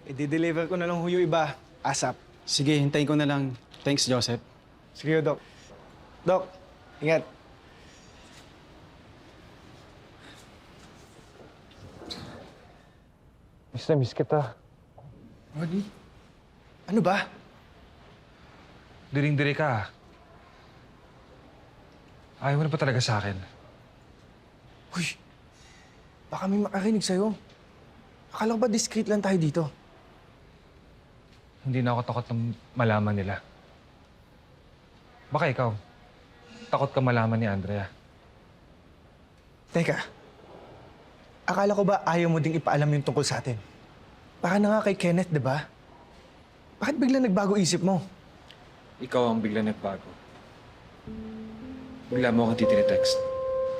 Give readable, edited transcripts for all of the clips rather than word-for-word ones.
I-deliver ko na lang ho yung iba. ASAP. Sige, hintayin ko na lang. Thanks, Joseph. Sige, Doc. Doc, ingat. Miss na miss kita. Ronnie? Ano ba? Diring-diri ka. Ayaw mo na pa talaga sa akin. Uy, baka may makarinig sa'yo. Akala ko ba discreet lang tayo dito? Hindi na ako takot na malaman nila. Baka ikaw, takot ka malaman ni Andrea. Teka, akala ko ba ayaw mo ding ipaalam yung tungkol sa atin? Baka na nga kay Kenneth, di ba? Bakit bigla nagbago isip mo? Ikaw ang bigla nagbago. Bigla mo akong titine-text.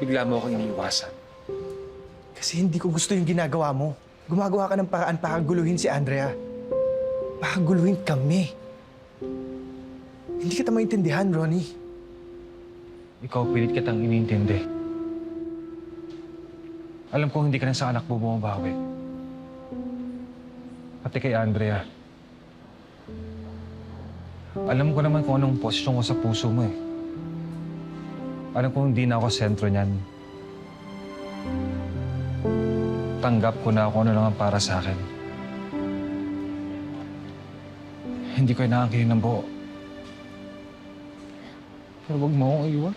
Bigla mo akong iniiwasan. Kasi hindi ko gusto yung ginagawa mo. Gumagawa ka ng paraan para guluhin si Andrea. Para guluhin kami. Hindi kita maintindihan, Ronnie. Ikaw pilit kitang iniintindi. Alam kong hindi ka na sa anak mo bumabawi. Pati kay Andrea. Alam ko naman kung anong posisyon ko sa puso mo eh. Alam kong hindi na ako sentro niyan. Tanggap ko na kung ano lang ang para sa akin. Hindi ko inaangkin ng buo. Pero huwag mo akong iwan.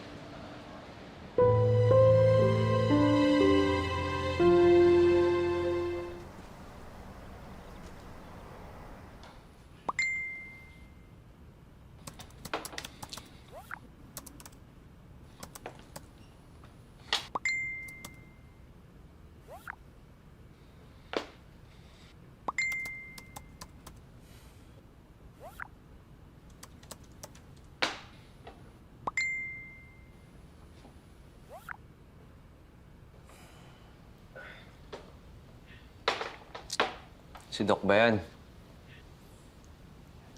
Si Doc ba yan?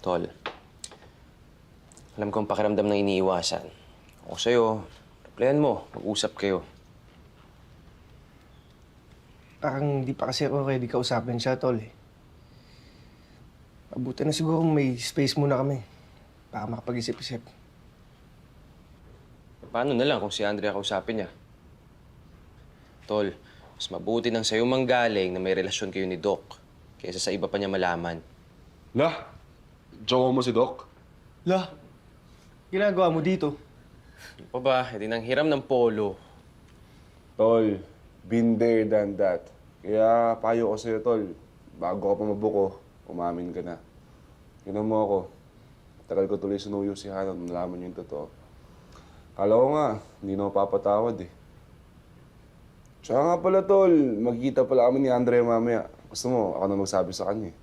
Tol, alam kong pakiramdam ng iniiwasan. Ako sa'yo, replyan mo, mag-usap kayo. Parang hindi pa kasi ako ready kausapin siya, Tol. Mabuti na siguro may space muna kami para makapag-isip-isip. Paano na lang kung si Andrea kausapin niya? Tol, mas mabuti nang sa'yo manggaling na may relasyon kayo ni Doc kaysa sa iba pa niya malaman. Lah, jowa mo si Doc? Lah, ginagawa mo dito? Ano pa ba? Hindi nang hiram ng polo. Tol, been there, done that. Kaya payo ko sa'yo, Tol. Bago ka pa mabuko, umamin ka na. Tignan mo ako. Tagal ko tuloy sinuyo si Hannah nung nalaman niyo yung totoo. Kala ko nga, hindi na mapapatawad eh. Tsaka nga pala, Tol, magkita pala kami ni Andrea mamaya. Gusto mo, ako na magsabi sa kanya eh.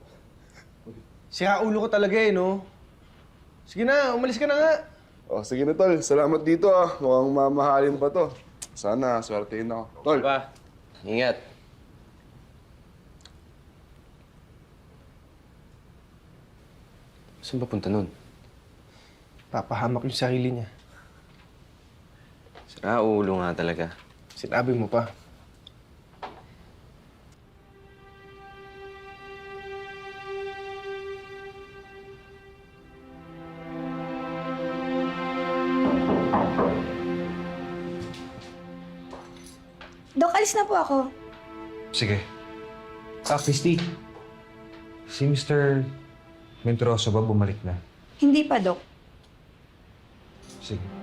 Sira ulo ko talaga eh, no? Sige na, umalis ka na nga. Oh, sige na, Tol. Salamat dito ah. Mukhang mamahalin pa to. Sana, swertein ako. Tol! Pa, ingat. Saan ba punta nun? Papahamak yung sarili niya. Sira ulo nga talaga. Sinabi mo pa. Dok, alis na po ako. Sige. Christy. Si Mr. Mentroso ba bumalik na? Hindi pa, Dok. Sige.